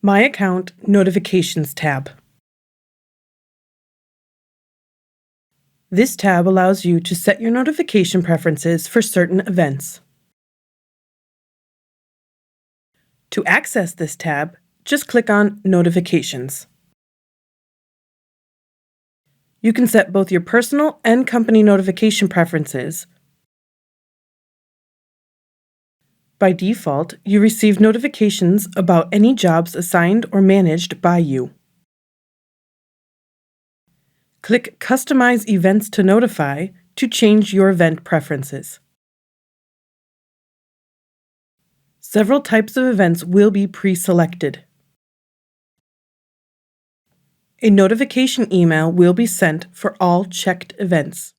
My Account Notifications tab. This tab allows you to set your notification preferences for certain events. To access this tab, just click on Notifications. You can set both your personal and company notification preferences. By default, you receive notifications about any jobs assigned or managed by you. Click Customize Events to Notify to change your event preferences. Several types of events will be pre-selected. A notification email will be sent for all checked events.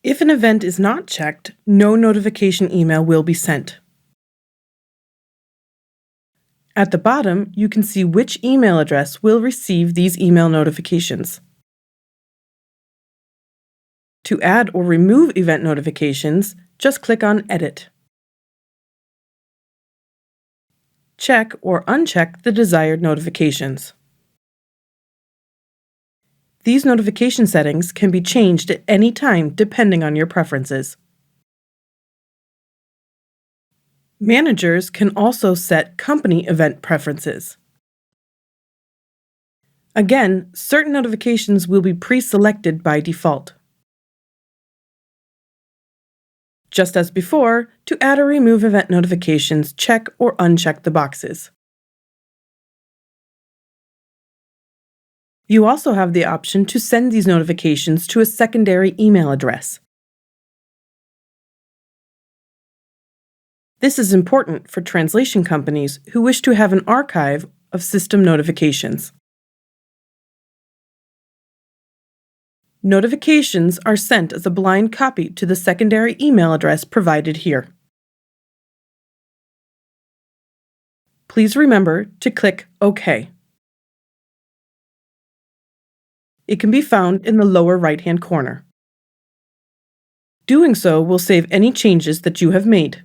If an event is not checked, no notification email will be sent. At the bottom, you can see which email address will receive these email notifications. To add or remove event notifications, just click on Edit. Check or uncheck the desired notifications. These notification settings can be changed at any time depending on your preferences. Managers can also set company event preferences. Again, certain notifications will be pre-selected by default. Just as before, to add or remove event notifications, check or uncheck the boxes. You also have the option to send these notifications to a secondary email address. This is important for translation companies who wish to have an archive of system notifications. Notifications are sent as a blind copy to the secondary email address provided here. Please remember to click OK. It can be found in the lower right-hand corner. Doing so will save any changes that you have made.